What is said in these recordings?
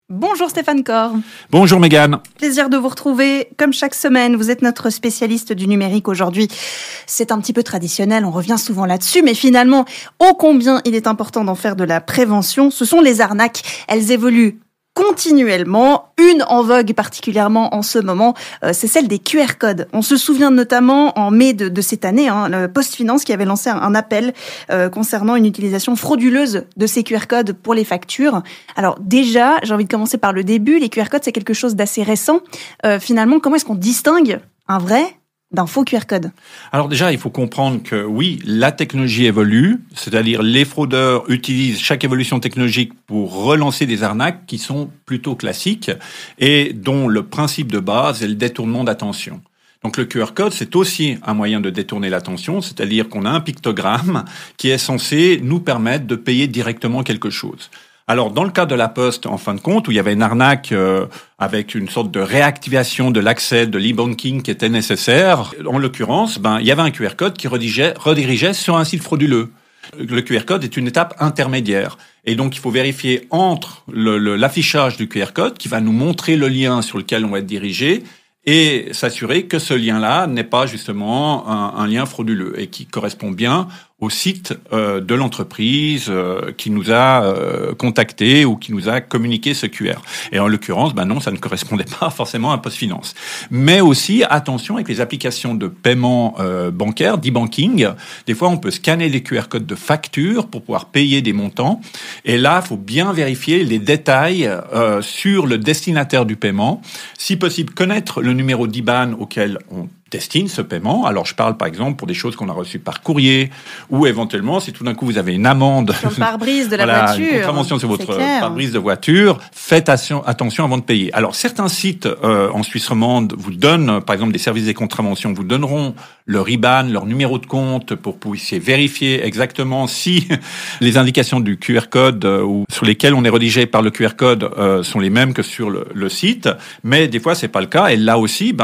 Bonjour Stéphane Corr. Bonjour Mégane. Plaisir de vous retrouver. Comme chaque semaine, vous êtes notre spécialiste du numérique aujourd'hui. C'est un petit peu traditionnel, on revient souvent là-dessus, mais finalement, ô combien il est important d'en faire de la prévention. Ce sont les arnaques. Elles évoluent continuellement. Une en vogue particulièrement en ce moment, c'est celle des QR codes. On se souvient notamment en mai de cette année, le PostFinance qui avait lancé un appel concernant une utilisation frauduleuse de ces QR codes pour les factures. Alors déjà, j'ai envie de commencer par le début. Les QR codes, c'est quelque chose d'assez récent. Finalement, comment est-ce qu'on distingue un vrai d'un faux QR code? Alors déjà, il faut comprendre que oui, la technologie évolue, c'est-à-dire les fraudeurs utilisent chaque évolution technologique pour relancer des arnaques qui sont plutôt classiques et dont le principe de base est le détournement d'attention. Donc le QR code, c'est aussi un moyen de détourner l'attention, c'est-à-dire qu'on a un pictogramme qui est censé nous permettre de payer directement quelque chose. Alors, dans le cas de la Poste, en fin de compte, où il y avait une arnaque avec une sorte de réactivation de l'accès de l'e-banking qui était nécessaire, en l'occurrence, il y avait un QR code qui redirigeait sur un site frauduleux. Le QR code est une étape intermédiaire. Et donc, il faut vérifier entre l'affichage du QR code qui va nous montrer le lien sur lequel on va être dirigé et s'assurer que ce lien-là n'est pas justement un lien frauduleux et qui correspond bien au site de l'entreprise qui nous a contacté ou qui nous a communiqué ce QR. Et en l'occurrence, non, ça ne correspondait pas forcément à PostFinance. Mais aussi, attention avec les applications de paiement bancaire, d'e-banking. Des fois, on peut scanner les QR codes de facture pour pouvoir payer des montants. Et là, il faut bien vérifier les détails sur le destinataire du paiement. Si possible, connaître le numéro d'IBAN auquel on destine ce paiement. Alors, je parle par exemple pour des choses qu'on a reçues par courrier ou éventuellement, si tout d'un coup vous avez une amende sur le pare-brise de la voiture, une contravention sur votre pare-brise de voiture, faites attention avant de payer. Alors, certains sites en Suisse romande vous donnent, par exemple, des services des contraventions, vous donneront leur IBAN, leur numéro de compte pour que vous puissiez vérifier exactement si les indications du QR code ou sur lesquelles on est rédigé par le QR code sont les mêmes que sur le site. Mais des fois, c'est pas le cas. Et là aussi,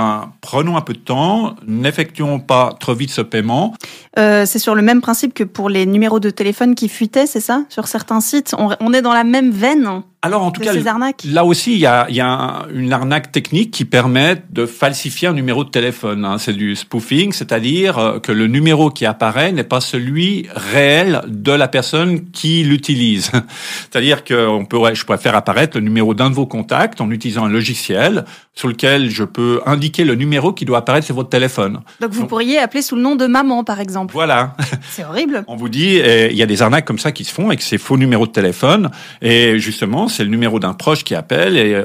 prenons un peu de temps. N'effectuons pas trop vite ce paiement. C'est sur le même principe que pour les numéros de téléphone qui fuitaient, c'est ça? Sur certains sites, on est dans la même veine. Alors, en tout cas, ces arnaques. Là aussi, il y a une arnaque technique qui permet de falsifier un numéro de téléphone. C'est du spoofing, c'est-à-dire que le numéro qui apparaît n'est pas celui réel de la personne qui l'utilise. C'est-à-dire que je pourrais faire apparaître le numéro d'un de vos contacts en utilisant un logiciel sur lequel je peux indiquer le numéro qui doit apparaître sur votre téléphone. Donc, vous pourriez appeler sous le nom de maman, par exemple. Voilà. C'est horrible. On vous dit, il y a des arnaques comme ça qui se font avec ces faux numéros de téléphone. Et justement, c'est le numéro d'un proche qui appelle et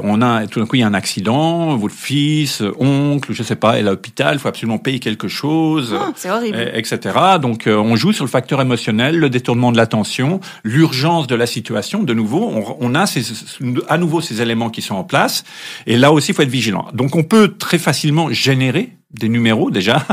tout d'un coup, il y a un accident, votre fils, oncle, je sais pas, est à l'hôpital, il faut absolument payer quelque chose. C'est horrible. Etc. Donc, on joue sur le facteur émotionnel, le détournement de l'attention, l'urgence de la situation. De nouveau, on a à nouveau ces éléments qui sont en place. Et là aussi, il faut être vigilant. Donc, on peut très facilement générer des numéros déjà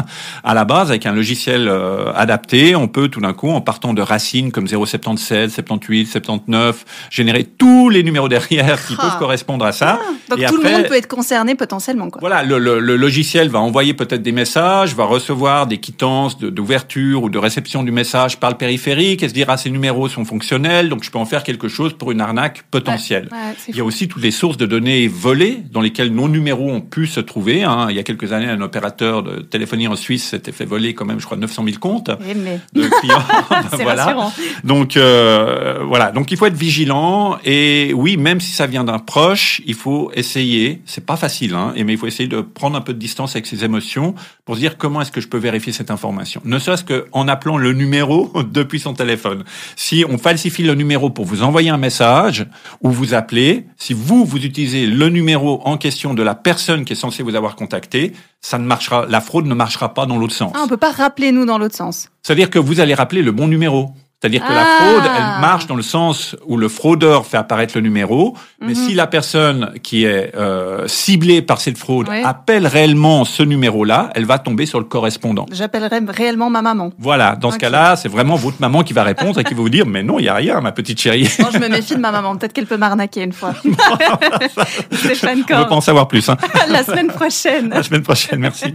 à la base avec un logiciel adapté. On peut tout d'un coup, en partant de racines comme 077, 78, 79, générer tous les numéros derrière qui peuvent correspondre à ça. Donc et tout le monde peut être concerné potentiellement, quoi. Voilà, le logiciel va envoyer peut-être des messages, va recevoir des quittances d'ouverture ou de réception du message par le périphérique et se dire ces numéros sont fonctionnels, donc je peux en faire quelque chose pour une arnaque potentielle. Il y a aussi toutes les sources de données volées dans lesquelles nos numéros ont pu se trouver. Il y a quelques années, un opérateur de téléphonie en Suisse s'était fait voler quand même, je crois, 900 000 comptes de clients. C'est rassurant. Donc, voilà. Donc, il faut être vigilant. Et oui, même si ça vient d'un proche, il faut essayer. C'est pas facile, mais il faut essayer de prendre un peu de distance avec ses émotions pour se dire comment est-ce que je peux vérifier cette information. Ne serait-ce qu'en appelant le numéro depuis son téléphone. Si on falsifie le numéro pour vous envoyer un message ou vous appeler, si vous utilisez le numéro en question de la personne qui est censée vous avoir contacté, la fraude ne marchera pas dans l'autre sens. On peut pas rappeler nous dans l'autre sens. C'est-à-dire que vous allez rappeler le bon numéro. C'est-à-dire que la fraude, elle marche dans le sens où le fraudeur fait apparaître le numéro, mais si la personne qui est ciblée par cette fraude appelle réellement ce numéro-là, elle va tomber sur le correspondant. J'appellerai réellement ma maman. Voilà, dans ce cas-là, c'est vraiment votre maman qui va répondre et qui va vous dire « Mais non, il n'y a rien, ma petite chérie. » Non, je me méfie de ma maman, peut-être qu'elle peut m'arnaquer une fois. Stéphane Corr. On ne veut pas en savoir plus. La semaine prochaine. La semaine prochaine, merci.